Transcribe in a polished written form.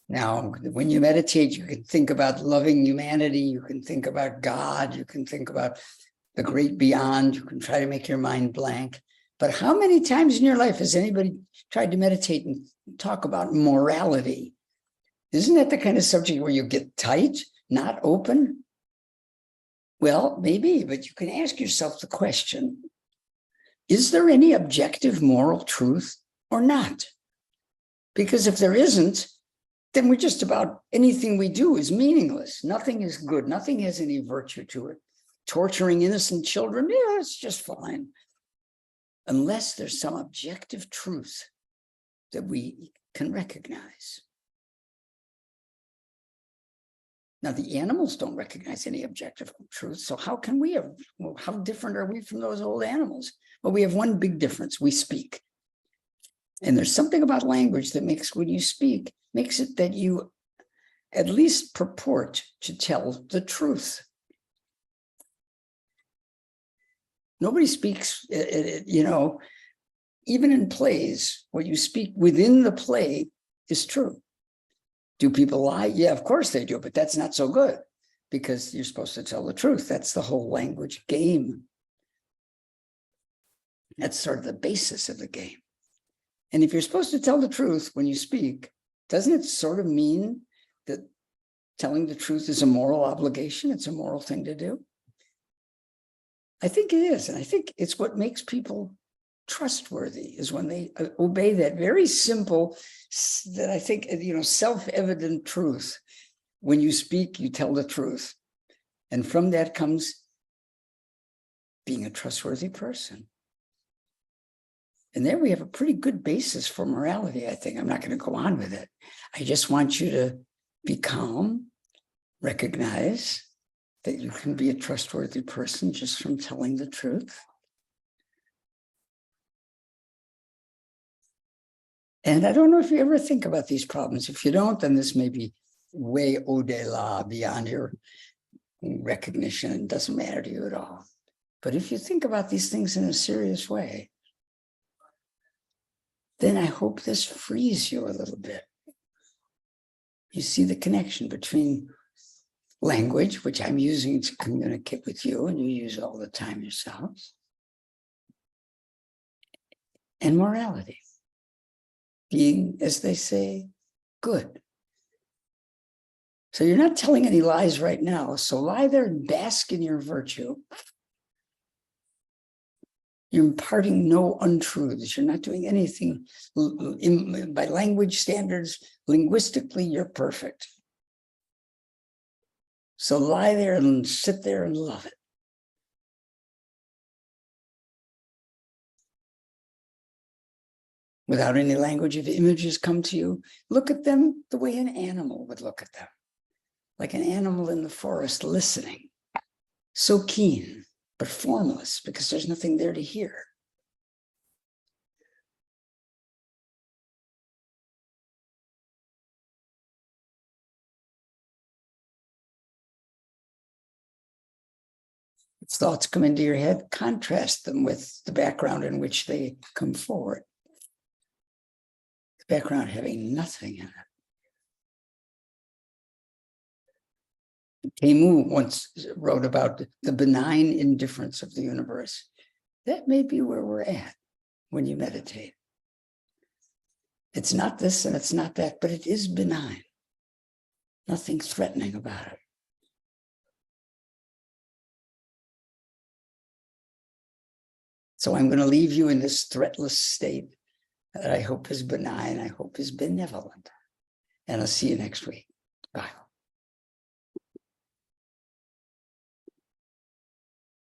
Now, when you meditate, you can think about loving humanity. You can think about God. You can think about the great beyond. You can try to make your mind blank. But how many times in your life has anybody tried to meditate and talk about morality? Isn't that the kind of subject where you get tight, not open? Well, maybe, but you can ask yourself the question, is there any objective moral truth or not? Because if there isn't, then we're just about anything we do is meaningless. Nothing is good. Nothing has any virtue to it. Torturing innocent children, yeah, it's just fine. Unless there's some objective truth that we can recognize. Now, the animals don't recognize any objective truth. So how can we have, well, how different are we from those old animals? Well, we have one big difference. We speak. And there's something about language that makes, when you speak, makes it that you at least purport to tell the truth. Nobody speaks, you know, even in plays, what you speak within the play is true. Do people lie? Yeah, of course they do, but that's not so good because you're supposed to tell the truth. That's the whole language game. That's sort of the basis of the game. And if you're supposed to tell the truth when you speak, doesn't it sort of mean that telling the truth is a moral obligation? It's a moral thing to do. I think it is. And I think it's what makes people trustworthy is when they obey that very simple, that I think, you know, self-evident truth. When you speak, you tell the truth. And from that comes being a trustworthy person. And there we have a pretty good basis for morality, I think. I'm not going to go on with it. I just want you to be calm, recognize that you can be a trustworthy person just from telling the truth. And I don't know if you ever think about these problems. If you don't, then this may be way au-delà, beyond your recognition, and doesn't matter to you at all. But if you think about these things in a serious way, then I hope this frees you a little bit. You see the connection between language, which I'm using to communicate with you, and you use all the time yourselves, and morality. Being, as they say, good. So you're not telling any lies right now. So lie there and bask in your virtue. You're imparting no untruths. You're not doing anything by language standards. Linguistically, you're perfect. So lie there and sit there and love it. Without any language, if images come to you, look at them the way an animal would look at them. Like an animal in the forest listening. So keen, but formless because there's nothing there to hear. If thoughts come into your head, contrast them with the background in which they come forward. The background having nothing in it. Camus once wrote about the benign indifference of the universe. That may be where we're at when you meditate. It's not this and it's not that, but it is benign. Nothing threatening about it. So I'm going to leave you in this threatless state that I hope is benign, I hope is benevolent. And I'll see you next week. Bye.